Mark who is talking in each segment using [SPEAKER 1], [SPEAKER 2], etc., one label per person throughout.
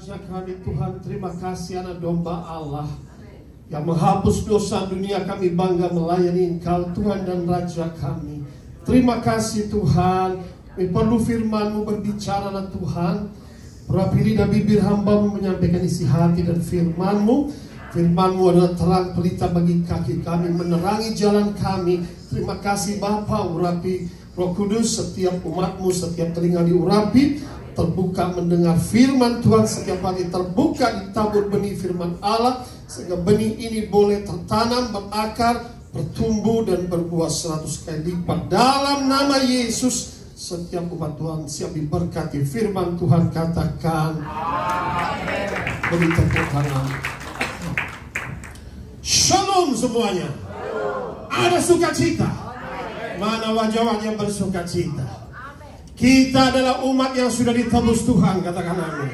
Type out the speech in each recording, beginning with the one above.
[SPEAKER 1] Raja kami Tuhan, terima kasih anak domba Allah yang menghapus dosa dunia. Kami bangga melayani Engkau Tuhan dan Raja kami. Terima kasih Tuhan, kami perlu firman-Mu berbicara Tuhan. Berapi lidah bibir hamba-Mu menyampaikan isi hati dan firman-Mu. Firman-Mu adalah terang pelita bagi kaki kami, menerangi jalan kami. Terima kasih Bapa, urapi Roh Kudus, setiap umat-Mu, setiap telinga diurapi, terbuka mendengar firman Tuhan setiap hari, terbuka ditabur benih firman Allah, sehingga benih ini boleh tertanam, berakar, bertumbuh dan berbuah 100 kali lipat. Dalam nama Yesus, setiap umat Tuhan siap diberkati. Firman Tuhan katakan, beri tepuk tangan. Shalom semuanya. Ada sukacita. Mana wajah-wajah bersukacita? Kita adalah umat yang sudah ditebus Tuhan, katakan amin.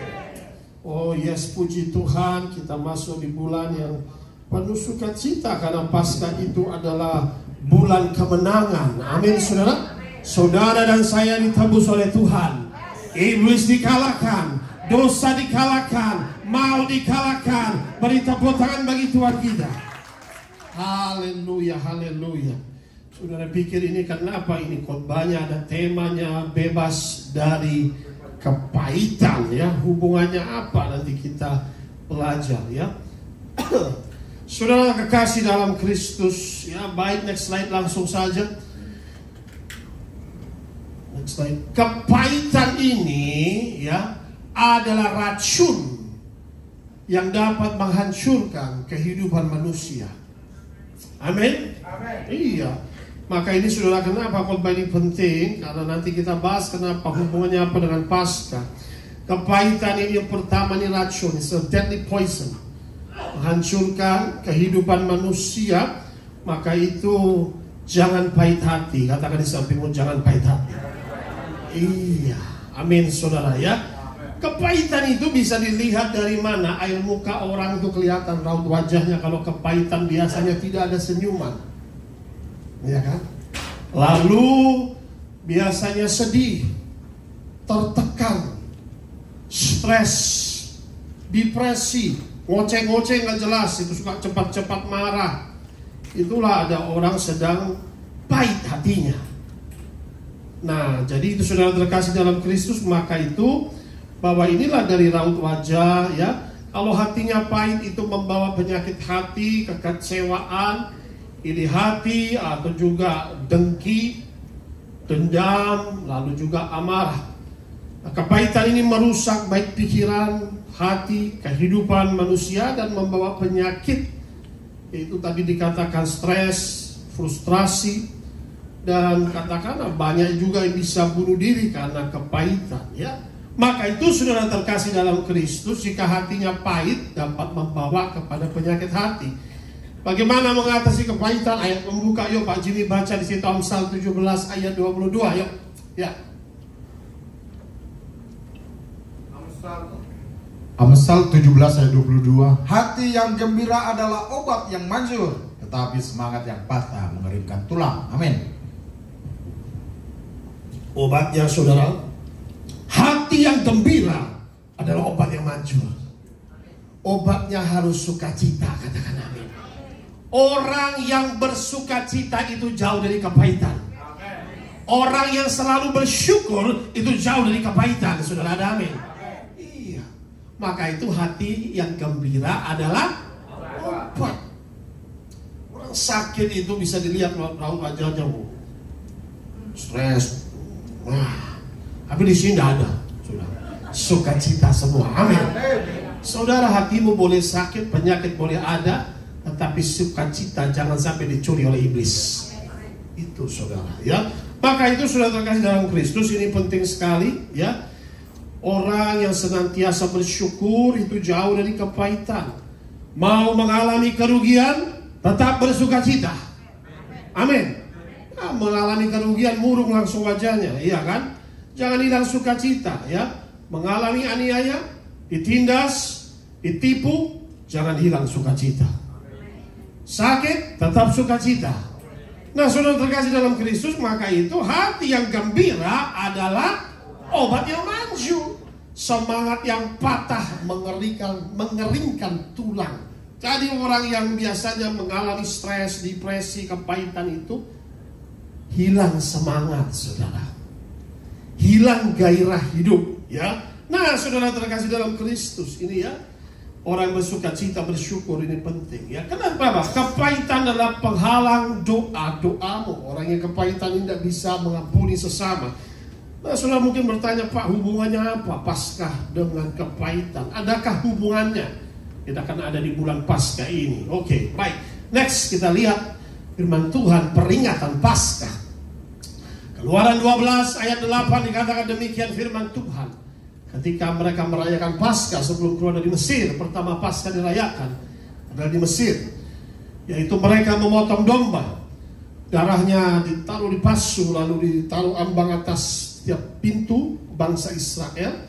[SPEAKER 1] Oh yes, puji Tuhan, kita masuk di bulan yang penuh sukacita karena Paskah itu adalah bulan kemenangan. Amin, saudara. Saudara dan saya ditebus oleh Tuhan. Iblis dikalahkan, dosa dikalahkan, maut dikalahkan. Beri tepuk tangan bagi Tuhan kita. Haleluya, haleluya. Saudara pikir ini kenapa ini khotbahnya ada temanya bebas dari kepahitan ya? Hubungannya apa nanti kita belajar ya. Saudara kekasih dalam Kristus ya, baik, next slide langsung saja. Next slide. Kepahitan ini ya adalah racun yang dapat menghancurkan kehidupan manusia. Amin. Iya. Maka ini saudara, kenapa khotbah ini penting? Karena nanti kita bahas kenapa hubungannya apa dengan Paskah. Kepahitan ini yang pertama ini racun, it's a deadly poison. Menghancurkan kehidupan manusia. Maka itu jangan pahit hati. Katakan di sampingmu, jangan pahit hati. Iya, amin saudara ya. Kepahitan itu bisa dilihat dari mana? Air muka orang itu kelihatan, raut wajahnya. Kalau kepahitan biasanya tidak ada senyuman, ya kan? Lalu biasanya sedih, tertekan, stres, depresi, ngoceh-ngoceh nggak jelas, itu suka cepat-cepat marah. Itulah ada orang sedang pahit hatinya. Nah, jadi itu saudara terkasih dalam Kristus, maka itu bahwa inilah dari raut wajah ya. Kalau hatinya pahit itu membawa penyakit hati, kekecewaan, iri hati, atau juga dengki, dendam, lalu juga amarah. Nah, kepahitan ini merusak baik pikiran, hati, kehidupan manusia dan membawa penyakit. Itu tadi dikatakan stres, frustrasi, dan katakanlah banyak juga yang bisa bunuh diri karena kepahitan ya. Maka itu saudara terkasih dalam Kristus, jika hatinya pahit dapat membawa kepada penyakit hati. Bagaimana mengatasi kepahitan? Ayat membuka, yuk Pak Jimmy baca di situ Amsal 17 ayat 22, yuk. Ya.
[SPEAKER 2] Amsal 17 ayat 22. Hati yang gembira adalah obat yang manjur, tetapi semangat yang patah mengeringkan tulang. Amin.
[SPEAKER 1] Obatnya saudara, hati yang gembira adalah obat yang manjur. Obatnya harus sukacita, katakan amin. Orang yang bersukacita itu jauh dari kepahitan. Orang yang selalu bersyukur itu jauh dari kepahitan. Saudara ada amin? Iya. Maka itu hati yang gembira adalah obat. Orang sakit itu bisa dilihat raut wajahnya, stres. Wah, tapi di sini tidak ada. Saudara, sukacita semua. Amin. Saudara, hatimu boleh sakit, penyakit boleh ada, tetapi sukacita jangan sampai dicuri oleh iblis. Itu saudara ya. Maka itu saudara terkasih dalam Kristus, ini penting sekali ya. Orang yang senantiasa bersyukur itu jauh dari kepahitan. Mau mengalami kerugian, tetap bersukacita. Amin. Nah, mengalami kerugian murung langsung wajahnya, iya kan? Jangan hilang sukacita ya. Mengalami aniaya, ditindas, ditipu, jangan hilang sukacita. Sakit, tetap sukacita. Nah, saudara terkasih dalam Kristus, maka itu hati yang gembira adalah obat yang manjur. Semangat yang patah mengeringkan tulang. Jadi orang yang biasanya mengalami stres, depresi, kepahitan itu hilang semangat, saudara. Hilang gairah hidup, ya. Nah, saudara terkasih dalam Kristus ini, ya. Orang bersuka cita, bersyukur ini penting, ya. Kenapa? Kepahitan adalah penghalang doamu. Orang yang kepahitan ini tidak bisa mengampuni sesama. Nah, saudara mungkin bertanya, Pak, hubungannya apa Paskah dengan kepahitan? Adakah hubungannya? Kita akan ada di bulan Paskah ini. Oke, baik. Next kita lihat firman Tuhan, peringatan Paskah. Keluaran 12 ayat 8 dikatakan demikian firman Tuhan. Ketika mereka merayakan Paskah sebelum keluar dari Mesir, pertama Paskah dirayakan adalah di Mesir, yaitu mereka memotong domba. Darahnya ditaruh di pasu, lalu ditaruh ambang atas setiap pintu bangsa Israel,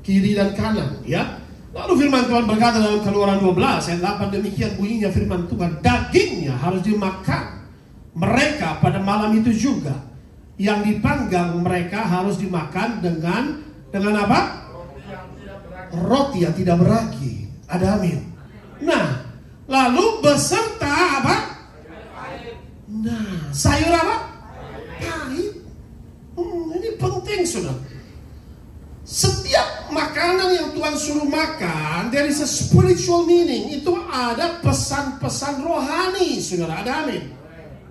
[SPEAKER 1] kiri dan kanan, ya. Lalu firman Tuhan berkata dalam Keluaran 12 ayat 8, demikian bunyinya firman Tuhan, dagingnya harus dimakan mereka pada malam itu juga. Yang dipanggang mereka harus dimakan dengan apa? Roti yang tidak beragi. Ada amin. Nah, lalu beserta apa? Nah, sayur apa? Pahit. Ini penting, saudara. Setiap makanan yang Tuhan suruh makan, there is a spiritual meaning. Itu ada pesan-pesan rohani, saudara. Ada amin.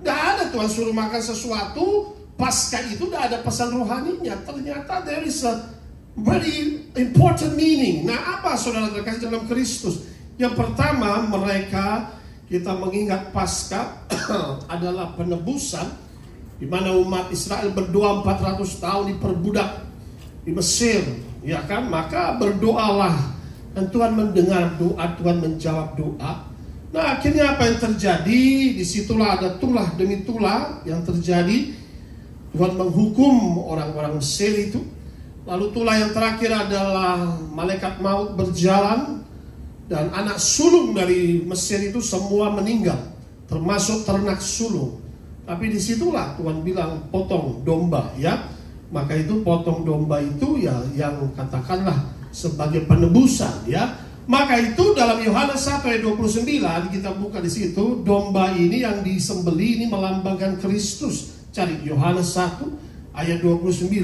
[SPEAKER 1] Tidak ada Tuhan suruh makan sesuatu, Paskah itu tidak ada pesan rohaninya. Ternyata there is a very important meaning. Nah, apa saudara terkasih dalam Kristus? Yang pertama, kita mengingat Paskah adalah penebusan, di mana umat Israel berdoa 400 tahun diperbudak di Mesir, ya kan? Maka berdoalah dan Tuhan mendengar doa, Tuhan menjawab doa. Nah, akhirnya apa yang terjadi? Disitulah ada tulah demi tulah yang terjadi. Tuhan menghukum orang-orang Mesir itu. Lalu tulah yang terakhir adalah malaikat maut berjalan, dan anak sulung dari Mesir itu semua meninggal, termasuk ternak sulung. Tapi disitulah Tuhan bilang potong domba, ya. Maka itu potong domba itu ya yang katakanlah sebagai penebusan, ya. Maka itu dalam Yohanes 1 ayat 29 kita buka di situ, domba ini yang disembeli ini melambangkan Kristus. Cari Yohanes 1 ayat 29.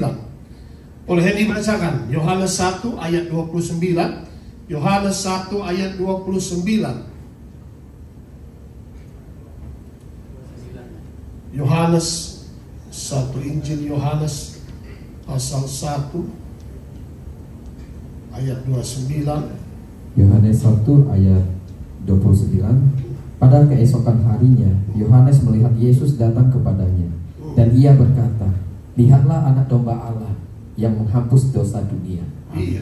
[SPEAKER 1] Boleh dibacakan Yohanes 1 ayat 29. Yohanes 1 ayat 29. Yohanes 1, Injil Yohanes pasal 1 ayat 29.
[SPEAKER 3] Yohanes 1 ayat 29. Pada keesokan harinya Yohanes melihat Yesus datang kepadanya, dan ia berkata, lihatlah anak domba Allah yang menghapus dosa dunia.
[SPEAKER 1] Iya.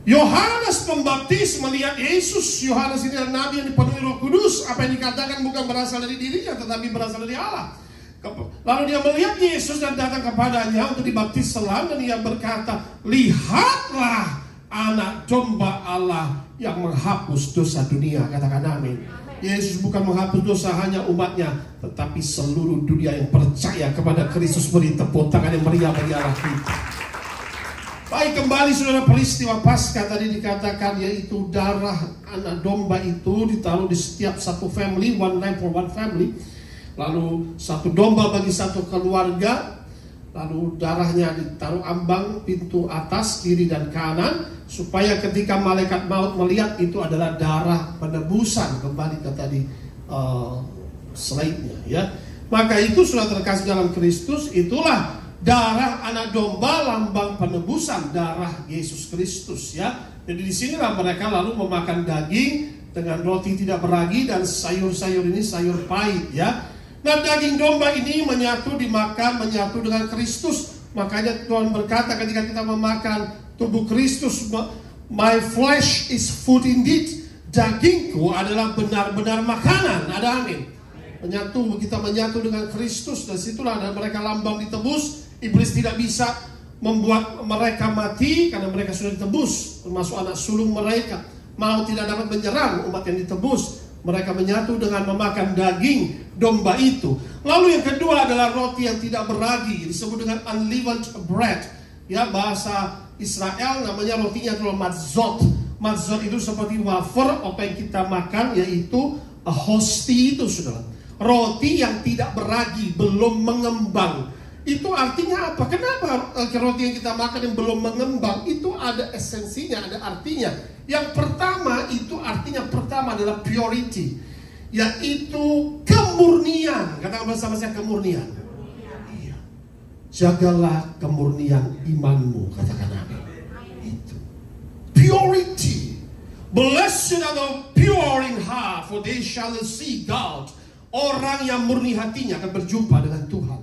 [SPEAKER 1] Yohanes Pembaptis melihat Yesus. Yohanes ini adalah nabi yang dipenuhi Roh Kudus. Apa yang dikatakan bukan berasal dari dirinya, tetapi berasal dari Allah. Lalu dia melihat Yesus dan datang kepadanya untuk dibaptis selam, dan ia berkata, lihatlah anak domba Allah yang menghapus dosa dunia. Katakan amin. Yesus bukan menghapus dosa hanya umatnya, tetapi seluruh dunia yang percaya kepada Kristus. Beri tepuk tangan yang meriah bagi Allah kita. Baik, kembali saudara, peristiwa Paskah tadi dikatakan, yaitu darah anak domba itu ditaruh di setiap satu family, one lamb for one family. Lalu satu domba bagi satu keluarga. Lalu darahnya ditaruh ambang pintu atas, kiri dan kanan, supaya ketika malaikat maut melihat itu adalah darah penebusan. Kembali ke tadi slide-nya, ya. Maka itu sudah terkasih dalam Kristus, itulah darah anak domba, lambang penebusan darah Yesus Kristus, ya. Jadi disinilah mereka lalu memakan daging dengan roti tidak beragi dan sayur-sayur ini sayur pahit, ya. Nah, daging domba ini menyatu dengan Kristus. Makanya Tuhan berkata ketika kita memakan tubuh Kristus, my flesh is food indeed. Dagingku adalah benar-benar makanan. Ada amin. Kita menyatu dengan Kristus. Dan situlah mereka lambang ditebus. Iblis tidak bisa membuat mereka mati karena mereka sudah ditebus, termasuk anak sulung mereka. Mau tidak dapat menyerang umat yang ditebus. Mereka menyatu dengan memakan daging domba itu. Lalu yang kedua adalah roti yang tidak beragi, disebut dengan unleavened bread. Ya, bahasa Israel namanya rotinya adalah matzot. Matzot itu seperti wafer, apa yang kita makan yaitu hosti itu, saudara. Roti yang tidak beragi, belum mengembang. Itu artinya apa? Kenapa roti yang kita makan yang belum mengembang? Itu ada esensinya, ada artinya. Yang pertama itu artinya pertama adalah purity, yaitu kemurnian. Katakan bersama saya, kemurnian. Iya. Jagalah kemurnian imanmu, katakan amin. Itu purity. Blessed are the pure in heart, for they shall see God. Orang yang murni hatinya akan berjumpa dengan Tuhan.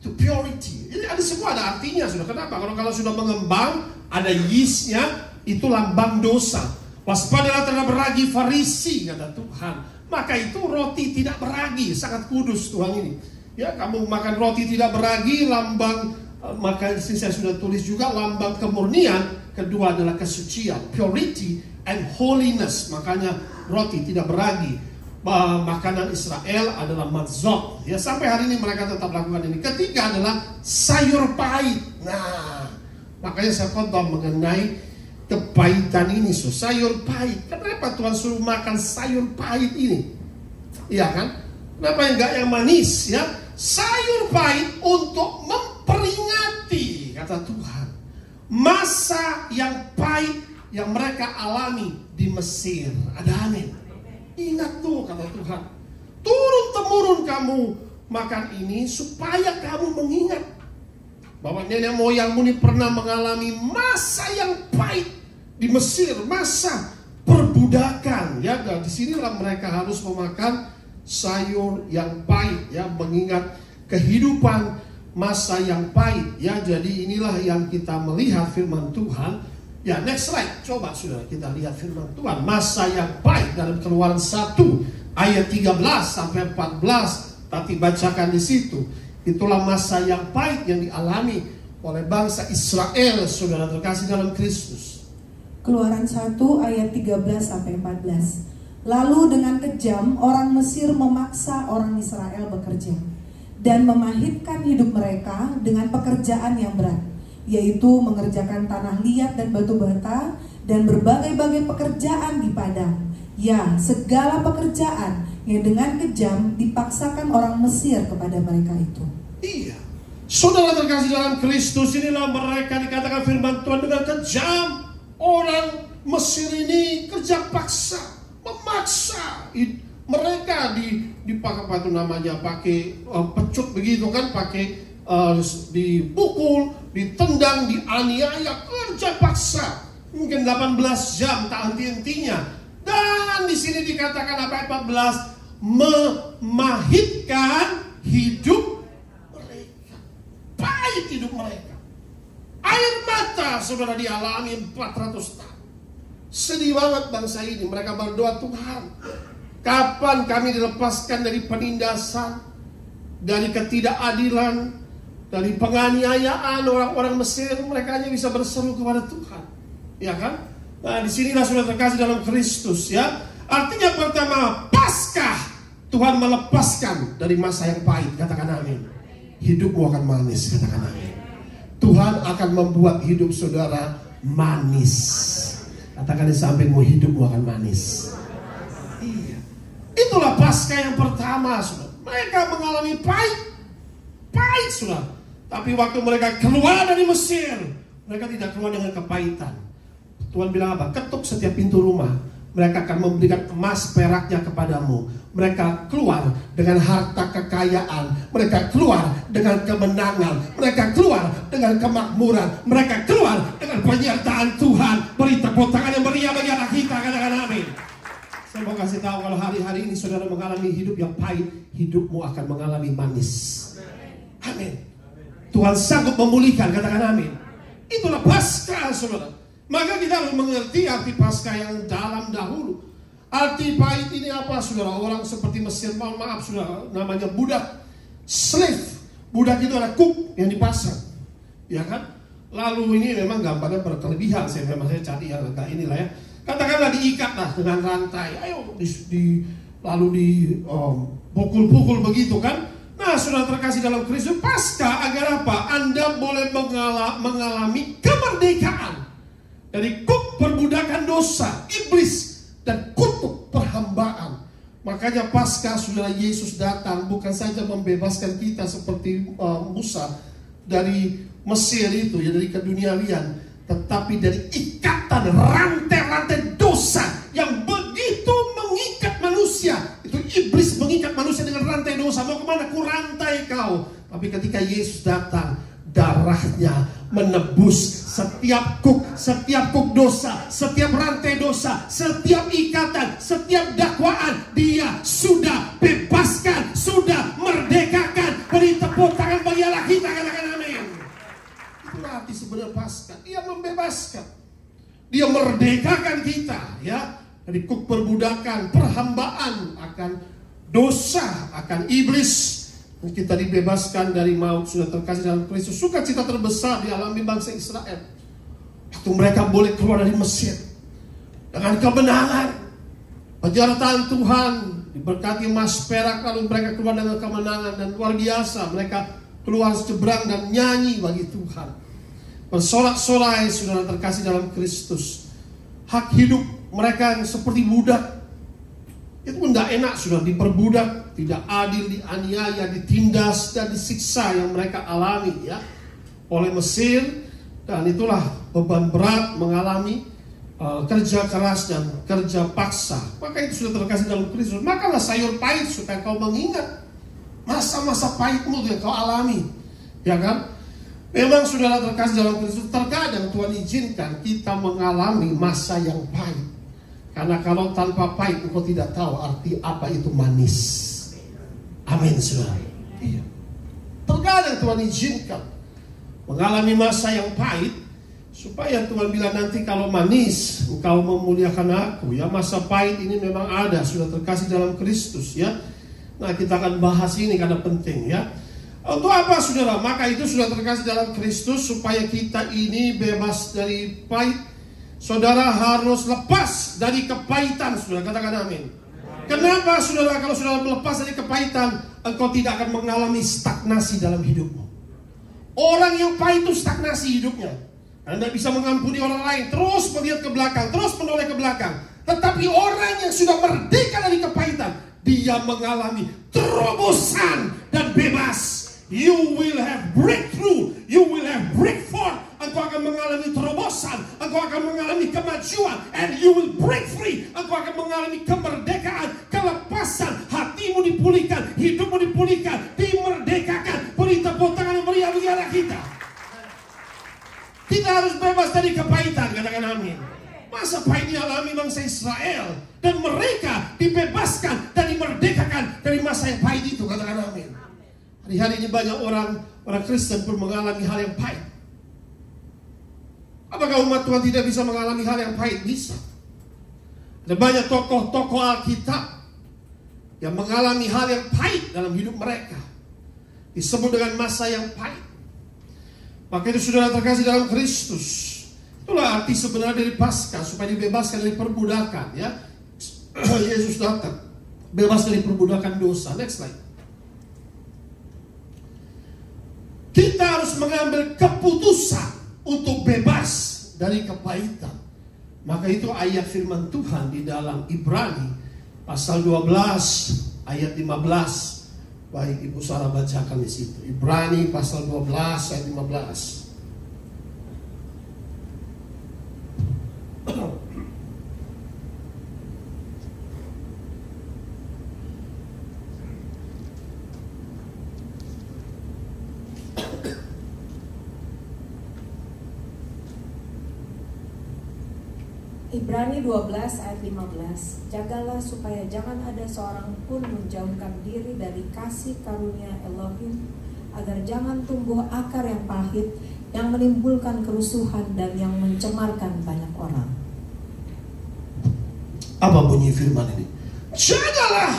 [SPEAKER 1] Itu purity. Jadi ada semua ada artinya, sudah. Kenapa? Kalau sudah mengembang, ada yeastnya, itu lambang dosa. Waspadalah terhadap ragi Farisi, kata Tuhan. Maka itu roti tidak beragi, sangat kudus Tuhan ini. Ya, kamu makan roti tidak beragi, lambang, maka saya sudah tulis juga lambang kemurnian. Kedua adalah kesucian, purity and holiness. Makanya roti tidak beragi. Makanan Israel adalah matzot. Ya, sampai hari ini mereka tetap lakukan ini. Ketiga adalah sayur pahit. Nah, makanya saya khotbah mengenai kepahitan ini, sayur pahit. Kenapa Tuhan suruh makan sayur pahit ini? Iya kan? Kenapa enggak yang manis? Ya, sayur pahit untuk memperingati, kata Tuhan, masa yang pahit yang mereka alami di Mesir. Ada amin. Ingat tuh, kata Tuhan, turun-temurun kamu makan ini supaya kamu mengingat bahwa nenek moyangmu ini pernah mengalami masa yang pahit di Mesir, masa perbudakan. Ya, dan disinilah mereka harus memakan sayur yang pahit, ya, mengingat kehidupan masa yang pahit. Ya, jadi inilah yang kita melihat firman Tuhan. Ya, next slide. Coba saudara kita lihat firman Tuhan. Masa yang pahit dalam Keluaran 1 ayat 13 sampai 14. Tadi bacakan di situ. Itulah masa yang pahit yang dialami oleh bangsa Israel, saudara terkasih dalam Kristus.
[SPEAKER 4] Keluaran 1 ayat 13 sampai 14. Lalu dengan kejam orang Mesir memaksa orang Israel bekerja dan memahitkan hidup mereka dengan pekerjaan yang berat, yaitu mengerjakan tanah liat dan batu bata dan berbagai-bagai pekerjaan di padang. Ya, segala pekerjaan yang dengan kejam dipaksakan orang Mesir kepada mereka itu.
[SPEAKER 1] Iya, saudara terkasih dalam Kristus, inilah mereka dikatakan firman Tuhan dengan kejam. Orang Mesir ini kerja paksa, memaksa. Mereka dipakai apa itu namanya, pakai pecut begitu kan, pakai dipukul, ditendang, dianiaya, kerja paksa. Mungkin 18 jam tak henti-hentinya. Dan di sini dikatakan apa 14? Memahitkan hidup mereka. Pahit hidup mereka. Air mata saudara dialami 400 tahun. Sedih banget bangsa ini. Mereka berdoa, Tuhan, kapan kami dilepaskan dari penindasan, dari ketidakadilan, dari penganiayaan orang-orang Mesir. Mereka hanya bisa berseru kepada Tuhan, ya kan? Nah, disinilah sudah terkasih dalam Kristus, ya. Artinya pertama, Paskah Tuhan melepaskan dari masa yang pahit. Katakan amin. Hidupmu akan manis. Katakan amin. Tuhan akan membuat hidup saudara manis. Katakan di sampingmu, hidupmu akan manis. Iya. Itulah Paskah yang pertama, saudara. Mereka mengalami pahit, saudara. Tapi waktu mereka keluar dari Mesir, mereka tidak keluar dengan kepahitan. Tuhan bilang apa? Ketuk setiap pintu rumah, mereka akan memberikan emas peraknya kepadamu. Mereka keluar dengan harta kekayaan, mereka keluar dengan kemenangan, mereka keluar dengan kemakmuran, mereka keluar dengan penyertaan Tuhan. Beri tepuk tangan yang meriah bagi anak kita, katakan amin. Saya mau kasih tahu, kalau hari-hari ini saudara mengalami hidup yang pahit, hidupmu akan mengalami manis. Amin. Tuhan sanggup memulihkan, katakan amin. Itulah Paskah, saudara. Maka kita harus mengerti arti Paskah yang dalam dahulu. Arti pahit ini apa, saudara? Orang seperti Mesir, mohon maaf, saudara, namanya budak, slave. Budak itu adalah cook yang dipasang, ya kan? Lalu ini memang gambarnya berkelebihan. Saya cari yang agak inilah ya. Katakanlah diikatlah dengan rantai, ayo lalu dipukul-pukul begitu kan? Nah, Nah, saudara terkasih dalam Kristus, Paskah agar apa? Anda boleh mengalami kemerdekaan dari kuk perbudakan dosa, iblis, dan kutuk perhambaan. Makanya Paskah, saudara, Yesus datang bukan saja membebaskan kita seperti Musa dari Mesir itu, ya, dari keduniawian, tetapi dari ikatan rantai-rantai dosa yang begitu mengikat manusia. Itu iblis mengikat manusia dengan rantai dosa. Mau kemana? Ku rantai kau. Tapi ketika Yesus datang, darahnya menebus setiap kuk dosa, setiap rantai dosa, setiap ikatan, setiap dakwaan. Dia sudah bebaskan, sudah merdekakan. Beri tepuk tangan bagi Allah kita, katakan amin. Itulah arti sebenarnya Paskah. Dia membebaskan, dia merdekakan kita, ya, dari kuk perbudakan, perhambaan akan dosa, akan iblis. Kita dibebaskan dari maut, sudah terkasih dalam Kristus. Sukacita terbesar dialami bangsa Israel waktu mereka boleh keluar dari Mesir dengan kemenangan. Penyertaan Tuhan diberkati emas perak, lalu mereka keluar dengan kemenangan. Dan luar biasa, mereka keluar seberang dan nyanyi bagi Tuhan, bersorak-sorai, saudara terkasih dalam Kristus. Hak hidup mereka yang seperti budak itu pun tidak enak, sudah diperbudak, tidak adil, dianiaya, ditindas, dan disiksa yang mereka alami, ya, oleh Mesir. Dan itulah beban berat mengalami kerja keras dan kerja paksa. Maka itu sudah terkasih dalam Kristus. Makanlah sayur pahit supaya kau mengingat masa-masa pahitmu yang kau alami, ya kan? Memang saudara terkasih dalam Kristus, terkadang Tuhan izinkan kita mengalami masa yang pahit. Karena kalau tanpa pahit, engkau tidak tahu arti apa itu manis. Amin, saudara. Iya. Terkadang Tuhan izinkan mengalami masa yang pahit, supaya Tuhan bilang nanti kalau manis, engkau memuliakan aku. Ya, masa pahit ini memang ada, sudah terkasih dalam Kristus, ya. Nah, kita akan bahas ini karena penting, ya. Untuk apa, saudara? Maka itu sudah terkasih dalam Kristus, supaya kita ini bebas dari pahit. Saudara harus lepas dari kepahitan, saudara, katakan amin. Kenapa, saudara? Kalau saudara melepas dari kepahitan, engkau tidak akan mengalami stagnasi dalam hidupmu. Orang yang pahit itu stagnasi hidupnya. Anda bisa mengampuni orang lain, terus melihat ke belakang, terus menoleh ke belakang. Tetapi orang yang sudah merdeka dari kepahitan, dia mengalami terobosan dan bebas. You will have breakthrough, you will have breakthrough. Engkau akan mengalami terobosan, engkau akan mengalami kemajuan, and you will break free. Engkau akan mengalami kemerdekaan, kelepasan, hatimu dipulihkan, hidupmu dipulihkan, dimerdekakan. Beri tepuk tangan yang meriah bagi Allah kita. Kita harus bebas dari kepahitan, katakan amin. Masa pahit dialami bangsa Israel, dan mereka dibebaskan dan dimerdekakan dari masa yang pahit itu, katakan amin. Hari-hari ini banyak orang Kristen pun mengalami hal yang pahit. Apakah umat Tuhan tidak bisa mengalami hal yang pahit? Bisa. Ada banyak tokoh-tokoh Alkitab yang mengalami hal yang pahit dalam hidup mereka, disebut dengan masa yang pahit. Maka itu saudara terkasih dalam Kristus, itulah arti sebenarnya dari Paskah, supaya dibebaskan dari perbudakan, ya. Yesus datang bebas dari perbudakan dosa. Next slide. Kita harus mengambil keputusan untuk bebas dari kepahitan. Maka itu ayat firman Tuhan di dalam Ibrani pasal 12 ayat 15. Baik, Ibu Sarah bacakan di situ. Ibrani pasal 12 ayat 15.
[SPEAKER 5] Ibrani 12 ayat 15. Jagalah supaya jangan ada seorang pun menjauhkan diri dari kasih karunia Elohim, agar jangan tumbuh akar yang pahit, yang menimbulkan kerusuhan dan yang mencemarkan banyak orang.
[SPEAKER 1] Apa bunyi firman ini? Jagalah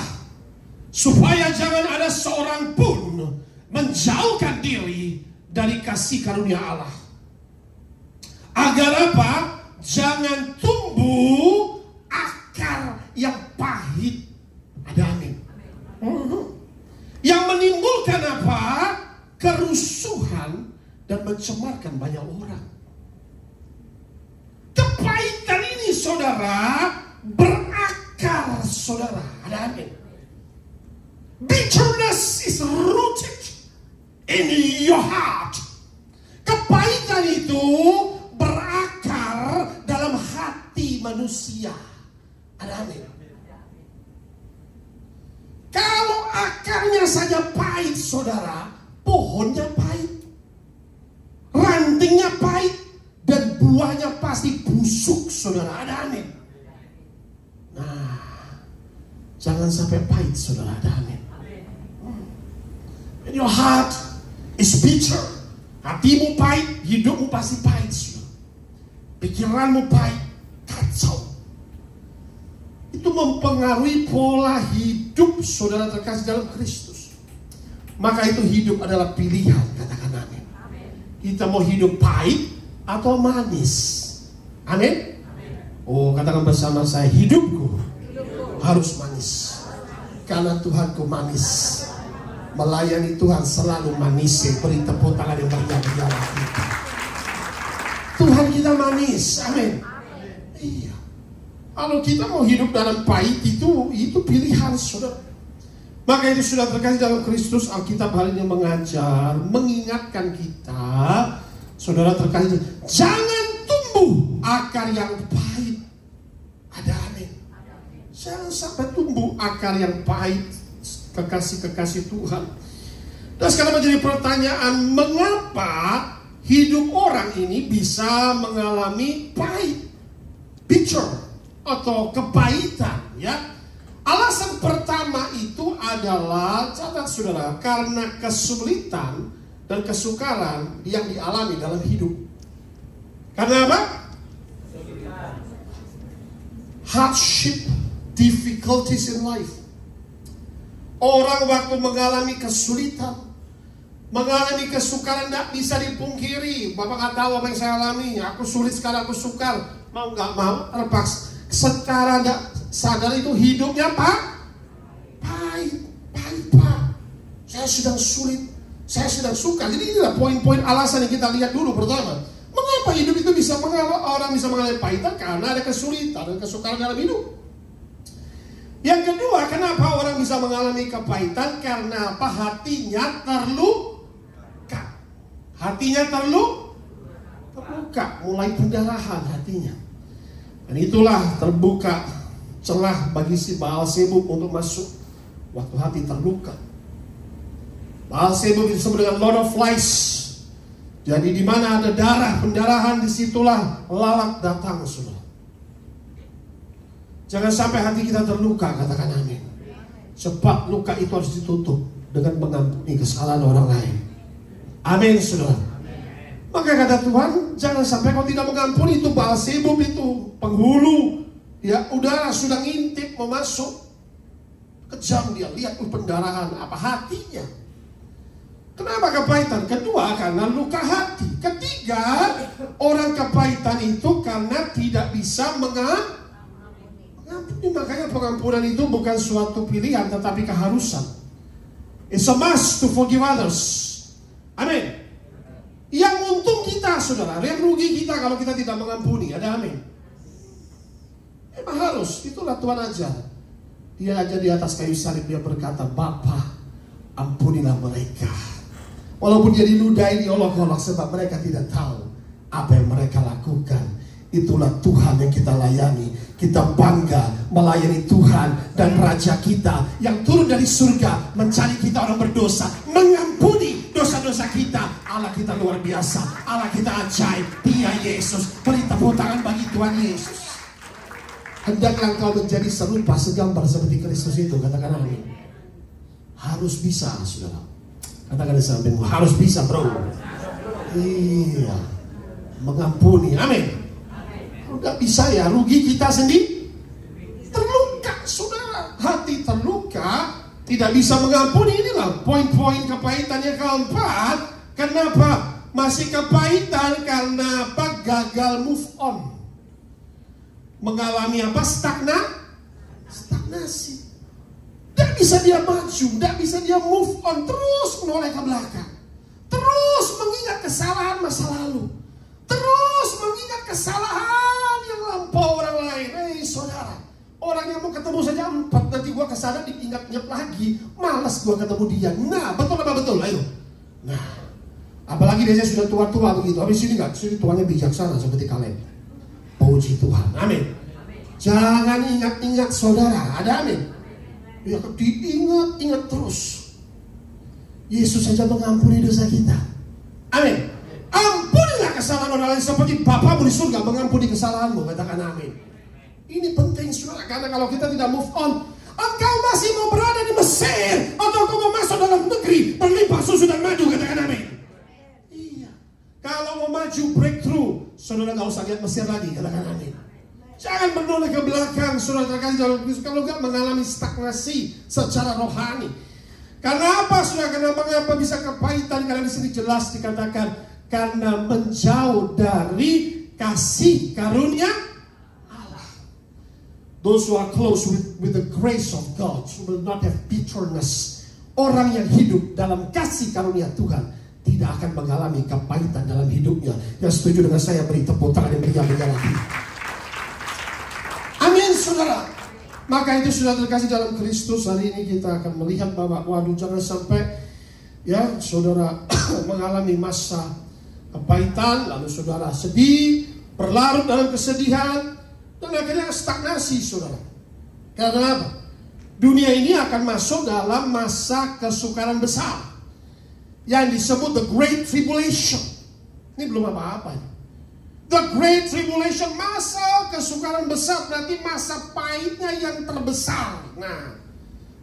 [SPEAKER 1] supaya jangan ada seorang pun menjauhkan diri dari kasih karunia Allah. Agar apa? Jangan tumbuh akar yang pahit. Ada amin. Yang menimbulkan mencemarkan banyak orang. Kepahitan ini saudara berakar saudara. Ada amin. Bitterness is rooted in your heart. Kepahitan itu berakar dalam hati manusia. Ada amin. Kalau akarnya saja pahit saudara, pohonnya pahit, rantingnya pahit, dan buahnya pasti busuk saudara. Ada amin. Nah, jangan sampai pahit saudara. Ada amin. When your heart is bitter, hatimu pahit, hidupmu pasti pahit saudara. Pikiranmu pahit, kacau. Itu mempengaruhi pola hidup saudara terkasih dalam Kristus. Maka itu hidup adalah pilihan. Katakan amin. Kita mau hidup pahit atau manis? Amin. Oh, katakan bersama saya, hidupku harus manis. Karena Tuhanku manis. Melayani Tuhan selalu manis. Beri tepuk tangan yang meriah di dalam kita. Tuhan kita manis. Amin. Iya. Kalau kita mau hidup dalam pahit itu pilihan saudara. Maka itu sudah terkasih dalam Kristus. Alkitab hari ini mengajar, mengingatkan kita, saudara terkasih, jangan tumbuh akar yang pahit. Ada amin. Jangan sampai tumbuh akar yang pahit, kekasih-kekasih Tuhan. Dan sekarang menjadi pertanyaan, mengapa hidup orang ini bisa mengalami pahit, bitter, atau kepahitan, ya? Alasan pertama itu adalah, catat saudara, karena kesulitan dan kesukaran yang dialami dalam hidup. Karena apa? Hardship, difficulties in life. Orang waktu mengalami kesulitan, mengalami kesukaran, tidak bisa dipungkiri. Bapak nggak tahu apa yang saya alami. Aku sulit sekali, aku sukar. Mau nggak mau, terpaksa. Secara tidak sadar itu hidupnya pahit, Pak. Saya sedang sulit, saya sedang suka. Jadi inilah poin-poin alasan yang kita lihat dulu. Pertama, mengapa hidup itu bisa orang bisa mengalami pahitan? Karena ada kesulitan dan kesukaran dalam hidup. Yang kedua, kenapa orang bisa mengalami kepahitan? Karena apa? Hatinya terluka. Hatinya terluka, mulai pendarahan hatinya. Dan itulah terbuka celah bagi si Baalzebub untuk masuk waktu hati terluka. Baalzebub disebut dengan Lord of Lies. Jadi di mana ada darah, pendarahan, disitulah lalat datang, saudara. Jangan sampai hati kita terluka, katakan amin. Sebab luka itu harus ditutup dengan mengampuni kesalahan orang lain. Amin, saudara. Maka kata Tuhan, jangan sampai kau tidak mengampuni. Itu Baalzebub, itu penghulu. Ya udara sudah ngintip mau masuk. Kejam dia, lihat pendarahan apa hatinya. Kenapa kepahitan? Kedua, karena luka hati. Ketiga, orang kepahitan itu karena tidak bisa mengampuni. Makanya pengampunan itu bukan suatu pilihan, tetapi keharusan. It's a must to forgive others. Amin. Yang untung kita, saudara, yang rugi kita kalau kita tidak mengampuni. Ada amin. Memang harus, itulah Tuhan ajar. Dia aja di atas kayu salib, dia berkata, Bapa, ampunilah mereka. Walaupun dia diludahi, diolok-olok, sebab mereka tidak tahu apa yang mereka lakukan. Itulah Tuhan yang kita layani. Kita bangga melayani Tuhan dan Raja kita yang turun dari surga mencari kita orang berdosa, mengampuni dosa-dosa kita. Allah kita luar biasa, Allah kita ajaib. Dia Yesus. Beri tepuk tangan bagi Tuhan Yesus. Hendaklah engkau menjadi serupa segambar seperti Kristus itu. Katakan amin. Harus bisa, saudara. Katakan di sampingmu, harus bisa, bro. Iya, mengampuni. Amin. Tidak bisa ya, rugi kita sendiri. Terluka, saudara. Hati terluka, tidak bisa mengampuni. Inilah poin-poin kepahitan yang keempat. Kenapa masih kepahitan? Karena apa? Gagal move on. Mengalami apa? Stagnasi. Tidak bisa dia maju, tidak bisa dia move on. Terus menoleh ke belakang. Terus mengingat mengingat kesalahan masa lalu. Terus mengingat kesalahan yang lampau orang lain. Saudara, orang yang mau ketemu saja 4, nanti gua kesana diingat-ingat lagi. Malas gua ketemu dia. Nah, betul apa betul? Ayo. Nah, apalagi dia sudah tua-tua begitu. Habis ini enggak, sini tuanya bijaksana seperti Kaleb. Puji Tuhan. Amin. Jangan ingat-ingat saudara. Ada amin. Ya, diingat-ingat terus. Yesus saja mengampuni dosa kita. Amin. Ampunilah kesalahan orang lain seperti Bapamu di surga mengampuni kesalahanmu. Katakan amin. Ini penting saudara, karena kalau kita tidak move on, engkau masih mau berada di Mesir atau engkau mau masuk dalam negeri berlimpah susu dan madu. Katakan amin. Iya. Kalau mau maju breakthrough, saudara nggak usah lihat Mesir lagi. Katakan amin. Jangan menoleh ke belakang, saudara terkasih dalam Kristus. Kalau nggak mengalami stagnasi secara rohani. Karena apa saudara? Karena mengapa bisa kepahitan? Karena di sini jelas dikatakan karena menjauh dari kasih karunia Allah. Those who are close with the grace of God will not have bitterness. Orang yang hidup dalam kasih karunia Tuhan tidak akan mengalami kepahitan dalam hidupnya. Yang setuju dengan saya beri tepuk tangan yang meriah lagi. Amin saudara. Maka itu sudah terkasih dalam Kristus. Hari ini kita akan melihat bahwa waduh, jangan sampai ya saudara mengalami masa kepahitan, lalu saudara sedih, berlarut dalam kesedihan, dan akhirnya stagnasi saudara. Karena apa? Dunia ini akan masuk dalam masa kesukaran besar yang disebut the Great Tribulation. Ini belum apa-apa. The Great Tribulation, masa kesukaran besar, berarti masa pahitnya yang terbesar. Nah,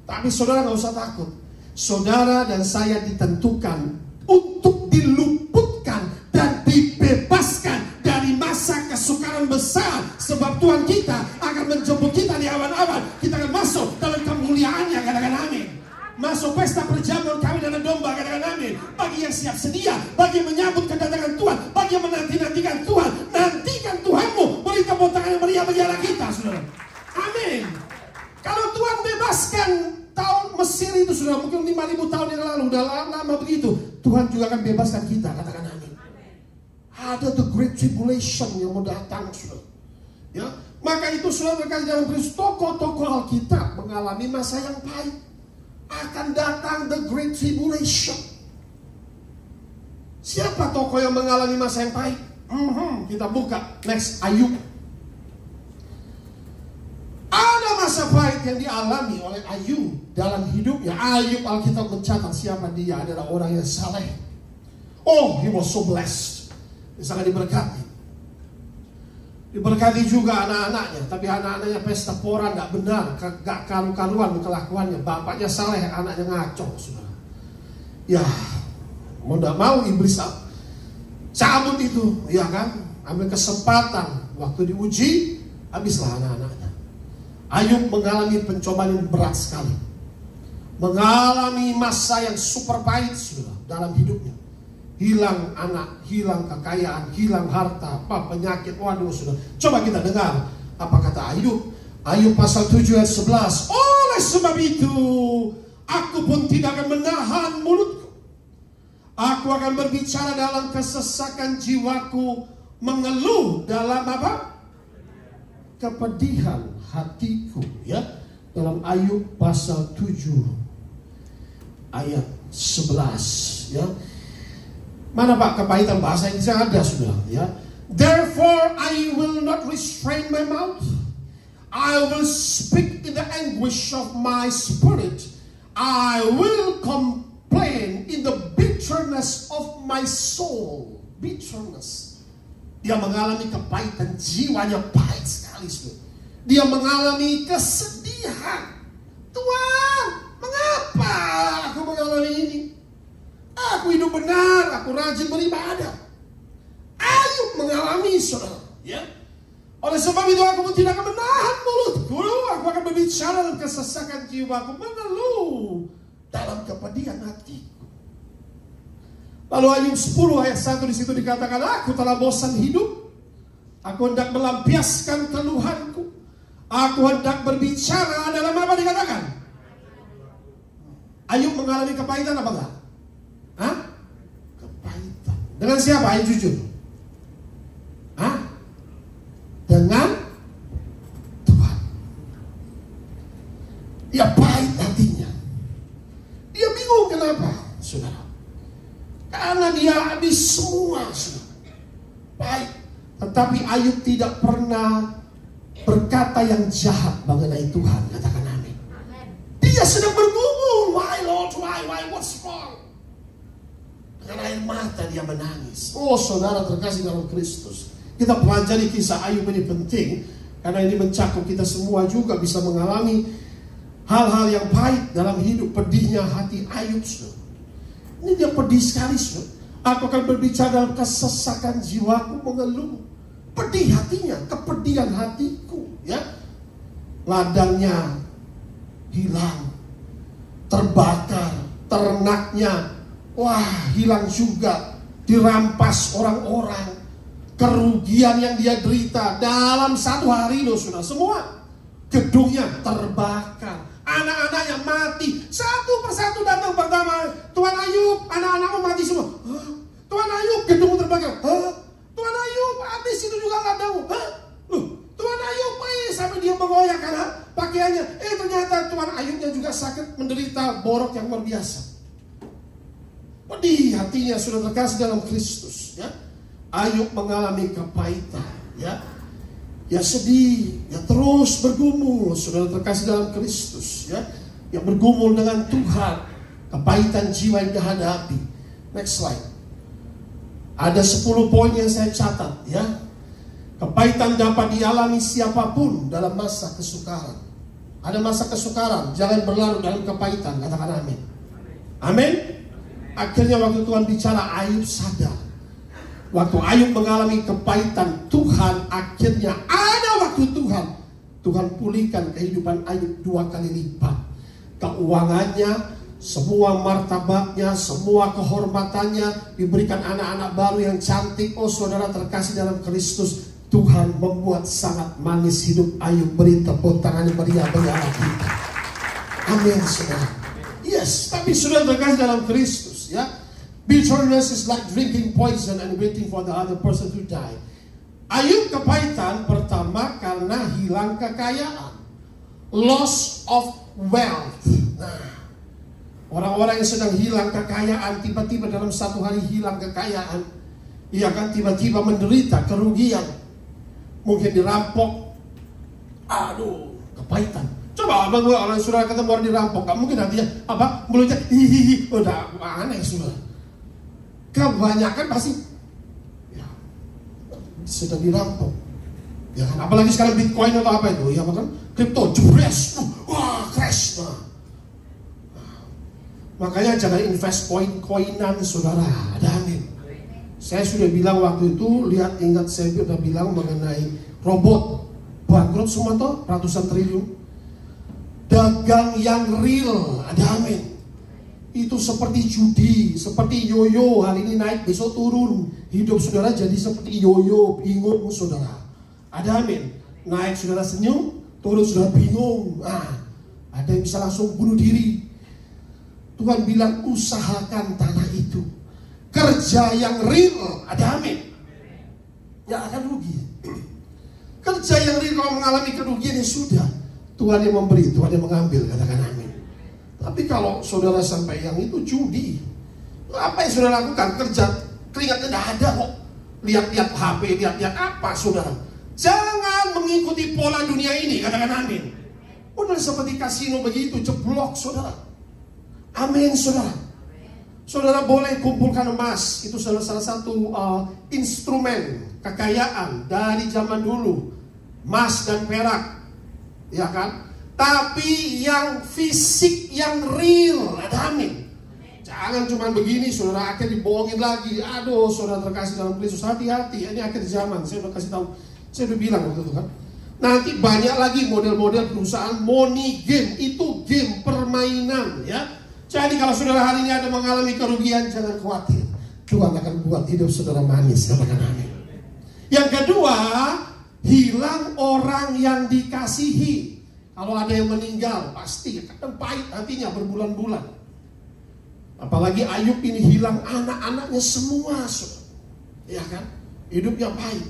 [SPEAKER 1] tapi saudara nggak usah takut. Saudara dan saya ditentukan untuk diluputkan dan dibebaskan dari masa kesukaran besar. Sebab Tuhan kita akan menjemput kita di awan-awan. Kita akan masuk dalam kemuliaannya. Katakan amin. Masuk pesta perjamuan kami dan domba. Katakan amin. Bagi yang siap sedia, bagi yang menyambut kedatangan Tuhan, bagi yang menanti-nantikan Tuhan, nantikan Tuhanmu. Beri tepuk tangan yang meriah bagi Allah kita, saudara. Amin. Kalau Tuhan bebaskan tahun Mesir itu, saudara, mungkin 5.000 tahun yang lalu, udah lama begitu, Tuhan juga akan bebaskan kita. Katakan amin. Ada the Great Tribulation yang mau datang, saudara. Ya, maka itu saudara terkasih dalam Kristus, tokoh-tokoh Alkitab mengalami masa yang pahit. Akan datang the Great Tribulation. Siapa tokoh yang mengalami masa yang pahit? Kita buka next, Ayub. Ada masa pahit yang dialami oleh Ayub dalam hidupnya. Ayub, Alkitab mencatat siapa dia, adalah orang yang saleh. Oh, he was so blessed. Dia sangat diberkati. Diberkati juga anak-anaknya, tapi anak-anaknya pesta pora tidak benar, gak karu-karuan kelakuannya. Bapaknya saleh, anaknya ngaco, saudara. Ya, mau tidak mau iblis cabut itu, ya kan? Ambil kesempatan, waktu diuji, habislah anak-anaknya. Ayub mengalami pencobaan yang berat sekali, mengalami masa yang super pahit, saudara, dalam hidupnya. Hilang anak, hilang kekayaan, hilang harta, penyakit, waduh saudara. Coba kita dengar apa kata Ayub. Ayub pasal 7 ayat 11. Oleh sebab itu, aku pun tidak akan menahan mulutku. Aku akan berbicara dalam kesesakan jiwaku, mengeluh dalam apa? Kepedihan hatiku. Ya, dalam Ayub pasal 7 ayat 11. Ya. Mana Pak kepahitan bahasa Inggris ada sudah ya. Therefore I will not restrain my mouth. I will speak in the anguish of my spirit. I will complain in the bitterness of my soul. Bitterness. Dia mengalami kepahitan, jiwanya pahit sekali sudah. Dia mengalami kesedihan. Tuhan, mengapa aku mengalami ini? Aku hidup benar, aku rajin beribadah. Ayub mengalami saudara, ya. Oleh sebab itu aku pun tidak akan menahan mulutku. Aku akan berbicara dalam kesesakan jiwaku, mengeluh dalam kepedihan hatiku. Lalu Ayub 10 ayat 1 di situ dikatakan, aku telah bosan hidup. Aku hendak melampiaskan keluhanku. Aku hendak berbicara dalam apa dikatakan? Ayub mengalami kepahitan apa enggak? Kepahitan. Dengan siapa? Ayo jujur. Hah? Dengan Tuhan. Dia pahit hatinya. Dia bingung kenapa, saudara. Karena dia habis semua, saudara. Pahit. Tetapi Ayub tidak pernah berkata yang jahat mengenai Tuhan. Katakan amin. Dia sedang bergumul. Why Lord, why, what's wrong? Dengan air mata dia menangis. Oh saudara terkasih dalam Kristus, kita pelajari kisah Ayub ini penting, karena ini mencakup kita semua juga bisa mengalami hal-hal yang pahit dalam hidup. Pedihnya hati Ayub, saudara. Ini dia pedih sekali, saudara. Aku akan berbicara dalam kesesakan jiwaku mengeluh. Pedih hatinya, kepedihan hatiku, ya. Ladangnya hilang, terbakar, ternaknya, wah, hilang juga, dirampas orang-orang. Kerugian yang dia derita dalam satu hari loh, saudara. Semua gedungnya terbakar, anak-anaknya mati. Satu persatu datang pertama, Tuan Ayub, anak-anakmu mati semua. Tuan Ayub, gedungmu terbakar. Tuan Ayub, habis itu juga ladangmu. Loh, Tuan Ayub, sampai dia mengoyakkan pakaiannya. Ternyata Tuan Ayubnya juga sakit, menderita borok yang luar biasa. Pedih hatinya, sudah terkasih dalam Kristus, ya. Ayub mengalami kepahitan, ya. Ya sedih, ya terus bergumul, saudara terkasih dalam Kristus, ya. Yang bergumul dengan Tuhan, kepahitan jiwa yang dihadapi. Next slide. Ada 10 poin yang saya catat, ya. Kepahitan dapat dialami siapapun dalam masa kesukaran. Ada masa kesukaran, jangan berlarut dalam kepahitan. Katakan amin. Amin. Akhirnya waktu Tuhan bicara, Ayub sadar. Waktu Ayub mengalami kepahitan, Tuhan akhirnya ada waktu Tuhan pulihkan kehidupan Ayub 2 kali lipat. Keuangannya, semua martabatnya, semua kehormatannya, diberikan anak-anak baru yang cantik. Oh saudara terkasih dalam Kristus, Tuhan membuat sangat manis hidup Ayub. Beri tepuk tangan yang meriah bagi Allah kita. Amin saudara. Yes, tapi saudara terkasih dalam Kristus, ya. Bitterness is like drinking poison and waiting for the other person to die. Ayub kepahitan pertama karena hilang kekayaan, loss of wealth. Nah, orang-orang yang sedang hilang kekayaan, tiba-tiba dalam satu hari hilang kekayaan, ia akan tiba-tiba menderita kerugian, mungkin dirampok. Aduh, kepahitan. Coba abang gue, orang saudara ketemu orang dirampok, gak mungkin nantinya apa mulutnya hihihi, udah aneh saudara. Kebanyakan pasti ya, sedang dirampok, ya kan? Apalagi sekarang Bitcoin atau apa itu, ya kan? Kripto jebres, wah crash. Makanya jangan invest koin-koinan saudara. Ada amin. Saya sudah bilang waktu itu, ingat saya sudah bilang mengenai robot bangkrut semua tuh ratusan triliun. Dagang yang real, ada amin. Itu seperti judi, seperti yoyo, hari ini naik besok turun. Hidup saudara jadi seperti yoyo, bingung saudara. Ada amin. Naik saudara senyum, turun saudara bingung. Ada yang bisa langsung bunuh diri. Tuhan bilang usahakan tanah itu, kerja yang real, ada amin. Ya akan rugi. Kerja yang real kalau mengalami kerugian ya sudah, Tuhan yang memberi, Tuhan yang mengambil, katakan amin. Tapi kalau saudara sampai yang itu judi, apa yang saudara lakukan? Kerja keringatnya tidak ada kok. Lihat-lihat HP, lihat-lihat apa saudara. Jangan mengikuti pola dunia ini, katakan amin. Udah seperti kasino begitu, jeblok saudara. Amin saudara. Saudara boleh kumpulkan emas, itu salah satu instrumen kekayaan dari zaman dulu, emas dan perak, ya kan? Tapi yang fisik, yang real, ada amin. Jangan cuma begini saudara, akhirnya dibohongin lagi. Aduh saudara terkasih dalam Kristus, hati-hati, ini akhir zaman. Saya udah kasih tahu, saya udah bilang waktu itu kan. Nanti banyak lagi model-model perusahaan money game, itu game permainan, ya. Jadi kalau saudara hari ini ada mengalami kerugian, jangan khawatir. Tuhan akan buat hidup saudara manis, katakan amin. Yang kedua, hilang orang yang dikasihi. Kalau ada yang meninggal, pasti akan pahit hatinya berbulan-bulan. Apalagi Ayub ini hilang anak-anaknya semua. ya kan? Hidupnya pahit.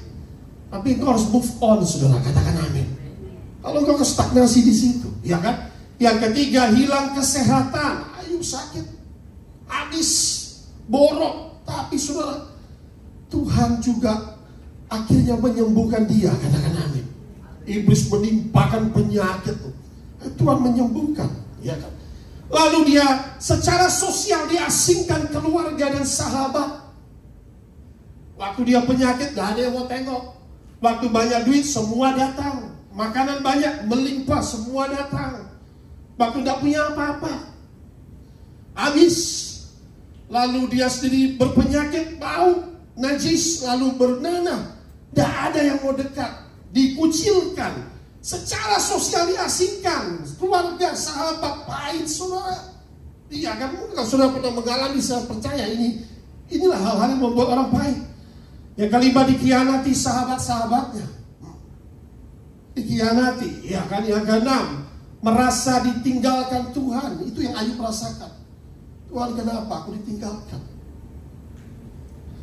[SPEAKER 1] Tapi engkau harus move on, saudara. Katakan amin. Kalau engkau stagnasi di situ, ya kan? Yang ketiga, hilang kesehatan. Ayub sakit, habis, borok. Tapi saudara, Tuhan juga akhirnya menyembuhkan dia. Katakan amin. Iblis menimpakan penyakit, Tuhan menyembuhkan, ya kan? Lalu dia secara sosial diasingkan keluarga dan sahabat. Waktu dia penyakit, gak ada yang mau tengok. Waktu banyak duit, semua datang. Makanan banyak, melimpah, semua datang. Waktu gak punya apa-apa, habis. Lalu dia sendiri berpenyakit, bau, najis, lalu bernanah. Gak ada yang mau dekat. Dikucilkan, secara sosial diasingkan, keluarga, sahabat, pahit, saudara. Iya kan, kalau saudara pernah mengalami, saya percaya inilah hal-hal yang membuat orang pahit. Yang kelima, dikhianati sahabat-sahabatnya, dikhianati, ya kan. Yang keenam, merasa ditinggalkan Tuhan. Itu yang Ayub rasakan. Tuhan, kenapa aku ditinggalkan?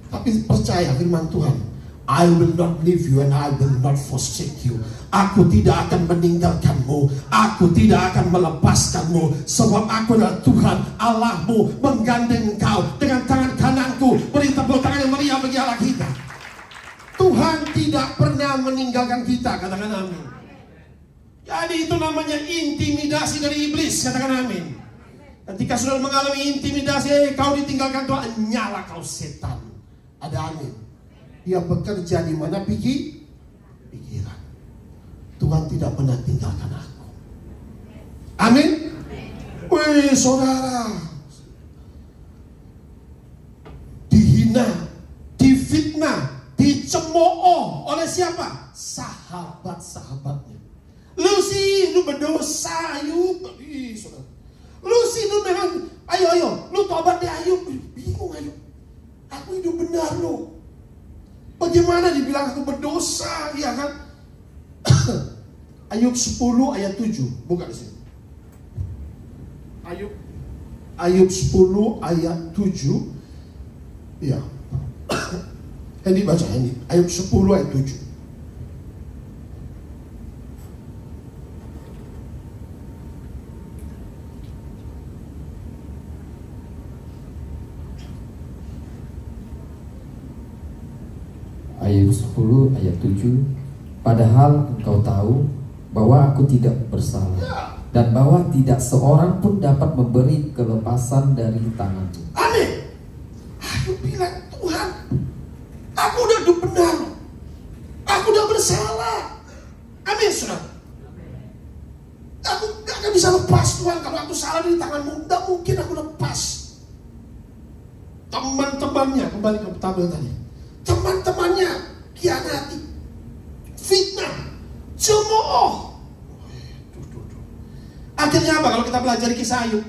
[SPEAKER 1] Tapi percaya firman Tuhan, I will not leave you and I will not forsake you. Aku tidak akan meninggalkanmu. Aku tidak akan melepaskanmu. Sebab aku adalah Tuhan Allahmu, menggandeng engkau dengan tangan kananku. Beri tepuk tangan yang meriah bagi Allah kita. Tuhan tidak pernah meninggalkan kita. Katakan amin. Jadi itu namanya intimidasi dari iblis. Katakan amin. Ketika saudara mengalami intimidasi, kau ditinggalkan Tuhan, nyala kau setan. Ada amin. Dia bekerja di mana? Pikiran. Tuhan tidak pernah tinggalkan aku. Amin. Wih, saudara, dihina, difitnah, dicemooh oleh siapa? Sahabat-sahabatnya. Lu sih, lu berdosa, Ayub. Ih, saudara. Lu sih, lu memang, ayo, lu tobat deh, Ayub. Bingung, Ayub. Aku hidup benar, lu. Bagaimana dibilang aku berdosa, ya kan? Ayub 10 ayat 7. Buka di sini. Ayub 10 ayat 7. Ya. Ini baca ini. Ayub 10 ayat 7.
[SPEAKER 3] Ayub 10 ayat 7. Padahal engkau tahu bahwa aku tidak bersalah, dan bahwa tidak seorang pun dapat memberi kelepasan dari tanganku.
[SPEAKER 1] Amin. Ayub bilang, Tuhan, aku udah benar, aku udah bersalah. Amin, saudara. Aku gak akan bisa lepas, Tuhan. Kalau aku salah di tanganmu, gak mungkin aku lepas. Teman-temannya, kembali ke tabel tadi, teman-temannya khianati, fitnah, cemooh. Akhirnya apa? Kalau kita belajar kisah Ayub,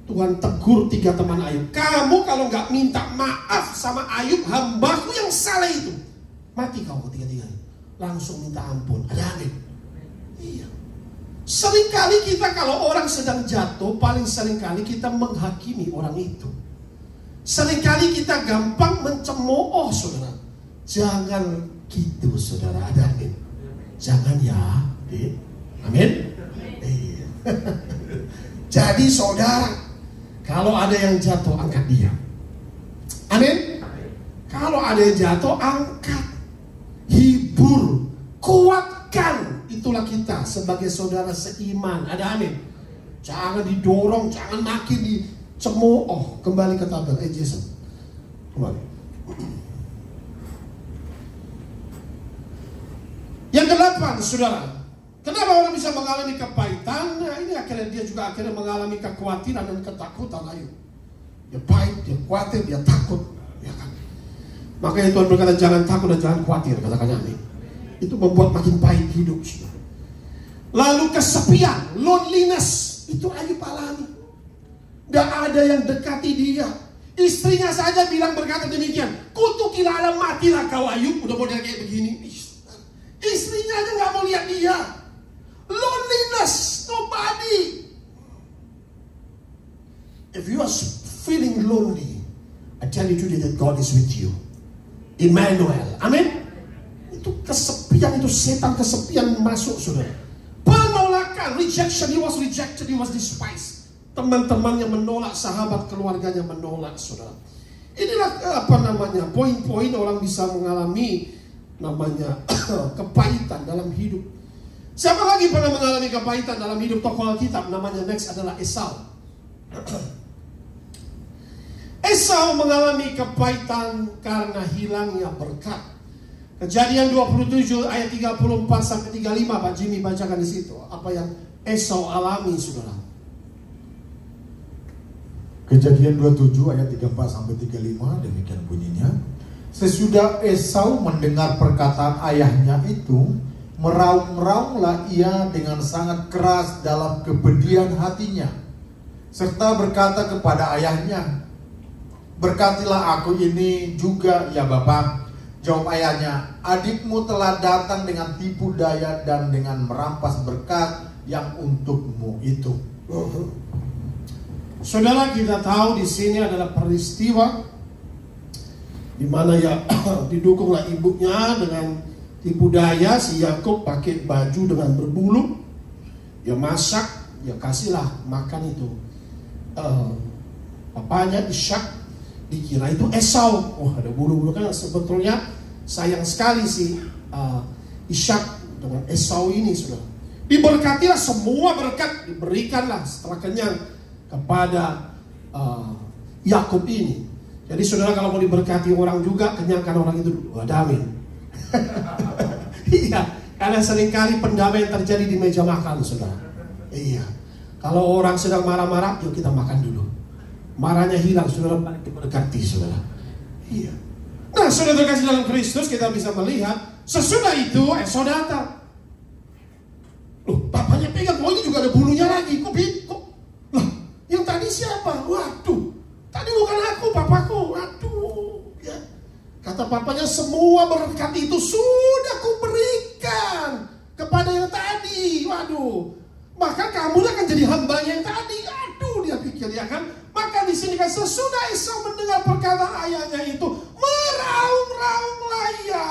[SPEAKER 1] Tuhan tegur 3 teman Ayub. Kamu kalau nggak minta maaf sama Ayub, hambaku yang salah itu, mati kau ketiga-tiganya. Langsung minta ampun. Ada amin? Iya. Seringkali kita kalau orang sedang jatuh, paling seringkali kita menghakimi orang itu. Seringkali kita gampang mencemooh, saudara. Jangan gitu, saudara. Ada amin? Jangan ya. Amin? Jadi saudara, kalau ada yang jatuh, angkat dia. Amin? Kalau ada yang jatuh, angkat, hibur, kuatkan. Itulah kita sebagai saudara seiman. Ada amin? Jangan didorong, jangan makin dicemooh. Kembali ke tabel, Jason. Kembali. Yang ke-8, saudara. Kenapa orang bisa mengalami kepahitan? Nah, ini akhirnya dia juga mengalami kekhawatiran dan ketakutan. Ayo, dia pahit, dia khawatir, dia takut, ya kan? Makanya Tuhan berkata jangan takut dan jangan khawatir. Katakan amin. Itu membuat makin pahit hidup, saudara. Lalu kesepian, loneliness, itu Ayub alami. Gak ada yang dekati dia. Istrinya saja berkata demikian, kutukilah Allah, matilah kau Ayub. Udah model kayak begini. Istrinya aja gak mau lihat dia. Loneliness, nobody. If you are feeling lonely, I tell you today that God is with you. Immanuel. Amin. Itu kesepian, itu setan kesepian masuk, saudara. Penolakan, rejection, he was rejected, he was despised. Teman-temannya menolak, sahabat keluarganya menolak, saudara. Inilah poin-poin orang bisa mengalami namanya kepahitan dalam hidup. Siapa lagi pernah mengalami kepahitan dalam hidup tokoh Alkitab? Namanya next adalah Esau. Esau mengalami kepahitan karena hilangnya berkat. Kejadian 27 ayat 34 sampai 35, Pak Jimmy bacakan di situ. Apa yang Esau alami, saudara?
[SPEAKER 2] Kejadian 27 ayat 34 sampai 35, demikian bunyinya. Sesudah Esau mendengar perkataan ayahnya itu, meraung-raunglah ia dengan sangat keras dalam kepedihan hatinya, serta berkata kepada ayahnya, "Berkatilah aku ini juga ya Bapak." Jawab ayahnya, "Adikmu telah datang dengan tipu daya dan dengan merampas berkat yang untukmu itu."
[SPEAKER 1] Saudara, kita tahu di sini adalah peristiwa di mana ya didukunglah ibunya dengan tipu daya. Si Yakub pakai baju dengan berbulu, ya masak, ya kasihlah makan itu papanya Ishak, dikira itu Esau. Ada bulu-bulu, kan sebetulnya sayang sekali si Ishak dengan Esau ini, saudara. Diberkatilah, semua berkat diberikanlah setelah kenyang kepada Yakub ini. Jadi saudara, kalau mau diberkati orang juga, kenyangkan orang itu dulu. Amin. Iya, karena seringkali pendamaian terjadi di meja makan, saudara. Iya, kalau orang sedang marah-marah, yuk kita makan dulu. Marahnya hilang, saudara, balik diberkati, saudara. Iya. Nah, saudara terkasih dalam Kristus, kita bisa melihat sesudah itu Esau datang. Loh, papanya pegang, ini juga ada bulunya lagi. Kok? Lah, yang tadi siapa? Waduh, tadi bukan aku, papaku. Waduh, ya. Kata papanya, semua berkat itu sudah kuberikan kepada yang tadi. Waduh, maka kamu akan jadi hambanya yang tadi. Aduh, dia pikir, ya kan? Maka di sini kan sesudah Esau mendengar perkataan ayahnya itu, meraung-raunglah ia,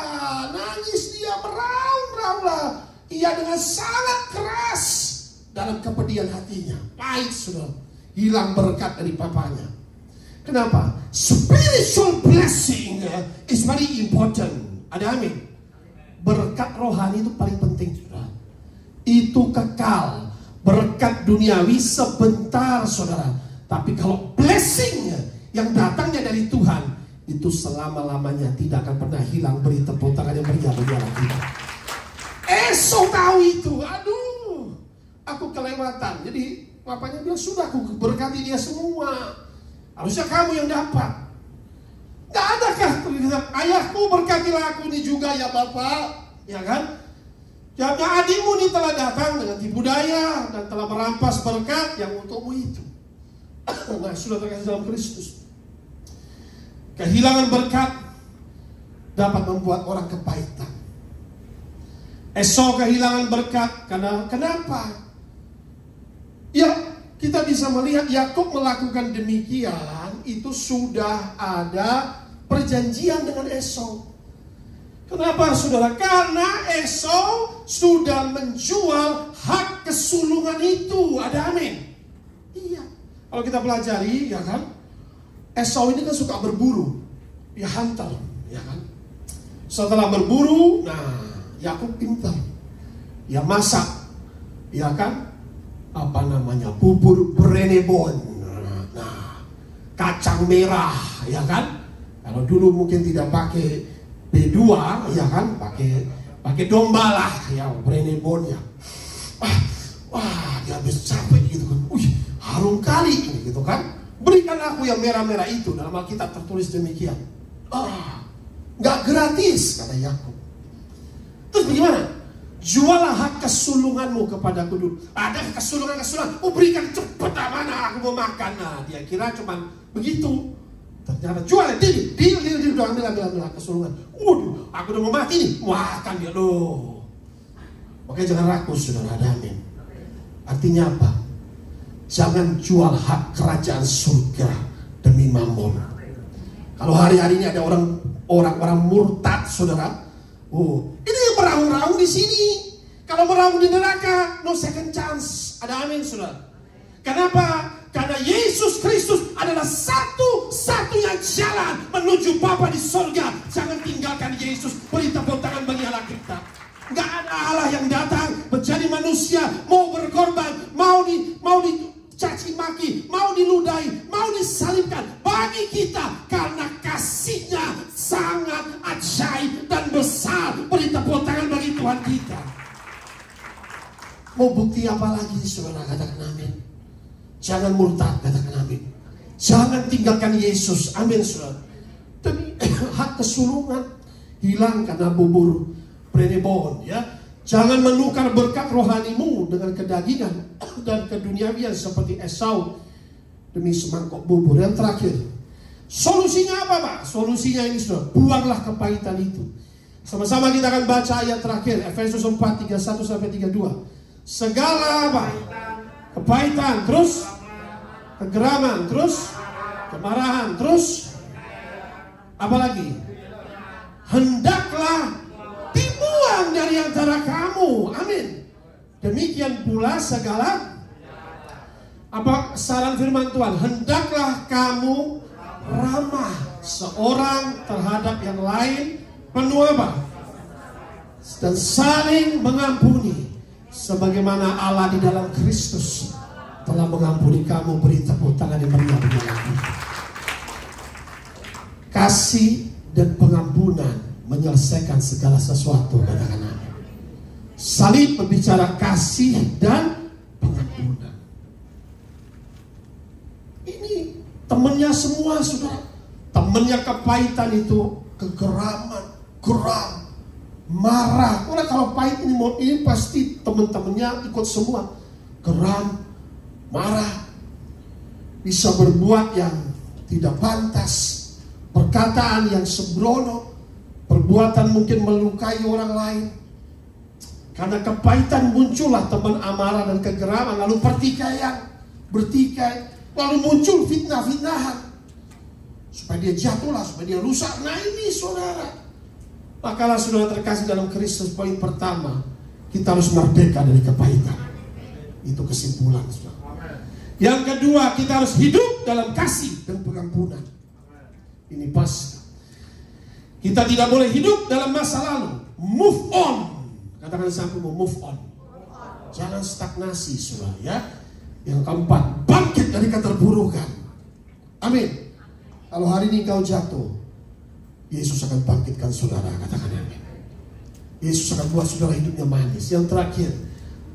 [SPEAKER 1] nangis dia, meraung-raunglah ia dengan sangat keras dalam kepedihan hatinya. Pahit, saudara, hilang berkat dari papanya. Kenapa? Spiritual blessing is very important. Ada amin? Berkat rohani itu paling penting, saudara. Itu kekal. Berkat duniawi sebentar, saudara. Tapi kalau blessing yang datangnya dari Tuhan, itu selama-lamanya tidak akan pernah hilang. Beri tepuk tangan yang meriah bagi Allah kita. Esau tahu itu. Aduh, aku kelewatan. Jadi papanya bilang, sudah aku berkati dia semua, harusnya kamu yang dapat. Gak adakah tulisan, ayahku berkatilah aku ini juga ya Bapak, ya kan? Jawabnya, adikmu ini telah datang dengan tipu daya dan telah merampas berkat yang untukmu itu. Nah, sudah terkasih dalam Kristus, kehilangan berkat dapat membuat orang kepahitan. Esau kehilangan berkat karena kenapa? Ya, kita bisa melihat Yakub melakukan demikian, itu sudah ada perjanjian dengan Esau. Kenapa, saudara? Karena Esau sudah menjual hak kesulungan itu. Ada amin? Iya. Kalau kita pelajari, ya kan, Esau ini kan suka berburu, dia hunter, ya kan. Setelah berburu, nah Yakub pintar, ya masak, ya kan, apa namanya, bubur berenebon, nah kacang merah, ya kan. Kalau dulu mungkin tidak pakai B2, ya kan, pakai domba lah, ya berenebonnya. Wah, dia habis capek gitu kan. Harum kali gitu kan. Berikan aku yang merah-merah itu. Dalam Alkitab tertulis demikian. Gak gratis, kata Yakub. Terus bagaimana? Jualah hak kesulunganmu kepadaku dulu. Ada kesulungan. Berikan cepat, mana aku mau makan. Nah, dia kira cuman begitu. Ternyata jualnya, deal, ambil kesulungan. Waduh, aku udah mau mati nih. Makan dia loh. Makanya jangan rakus, saudara. Ada amin. Artinya apa? Jangan jual hak kerajaan surga demi mamon. Kalau hari-hari ini ada orang orang-orang murtad, saudara. Oh, ini yang meraung-raung di sini. Kalau meraung di neraka, no second chance. Ada amin, saudara. Kenapa? Karena Yesus Kristus adalah satu-satunya jalan menuju Bapa di sorga. Jangan tinggalkan Yesus. Beri tepuk tangan bagi Allah kita. Gak ada Allah yang datang menjadi manusia, mau berkorban, mau dicaci maki, mau diludahi, mau disalibkan bagi kita, karena kasihnya sangat ajaib dan besar. Beri tepuk tangan bagi Tuhan kita. Mau bukti apa lagi, saudara? Katakan amin. Jangan murtad, katakan amin. Jangan tinggalkan Yesus, amin, saudara. Demi hak kesulungan hilang karena bubur prenebon, ya. Jangan menukar berkat rohanimu dengan kedagingan dan keduniawian seperti Esau demi semangkok bubur. Yang terakhir, solusinya apa, Pak? Solusinya ini, saudara, buanglah kepahitan itu. Sama-sama kita akan baca ayat terakhir, Efesus 4, 31-32. Segala apa? Kepahitan, terus kegeraman, terus kemarahan, terus apa lagi? Hendaklah dibuang dari antara kamu. Amin. Demikian pula segala apa saran firman Tuhan? Hendaklah kamu ramah seorang terhadap yang lain, penuh apa? Dan saling mengampuni, sebagaimana Allah di dalam Kristus telah mengampuni kamu. Beri tepuk tangan yang meriah bagi Allah. Kasih dan pengampunan menyelesaikan segala sesuatu, katakan amin. Salib berbicara kasih dan pengampunan. Ini temannya semua, saudara. Temannya kepahitan itu kegeraman, geram, marah. Karena kalau pahit ini pasti teman-temannya ikut semua. Geram, marah, bisa berbuat yang tidak pantas, perkataan yang sembrono, perbuatan mungkin melukai orang lain. Karena kepahitan muncullah teman amarah dan kegeraman, lalu pertikaian, bertikai, lalu muncul fitnah-fitnahan, supaya dia jatuhlah, supaya dia rusak. Nah ini, saudara, makalah saudara terkasih dalam Kristus, poin pertama, kita harus merdeka dari kepahitan. Itu kesimpulan, saudara. Yang kedua, kita harus hidup dalam kasih dan pengampunan. Ini pas. Kita tidak boleh hidup dalam masa lalu. Move on. Katakan sampingmu, move on. Jangan stagnasi, saudara, ya. Yang keempat, bangkit dari keterburukan. Amin. Kalau hari ini kau jatuh, Yesus akan bangkitkan saudara. Katakan amin. Yesus akan buat saudara hidupnya manis. Yang terakhir,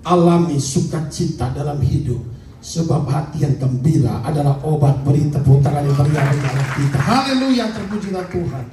[SPEAKER 1] alami sukacita dalam hidup, sebab hati yang gembira adalah obat. Beri tepuk tangan yang meriah bagi kita. Haleluya, terpujilah Tuhan.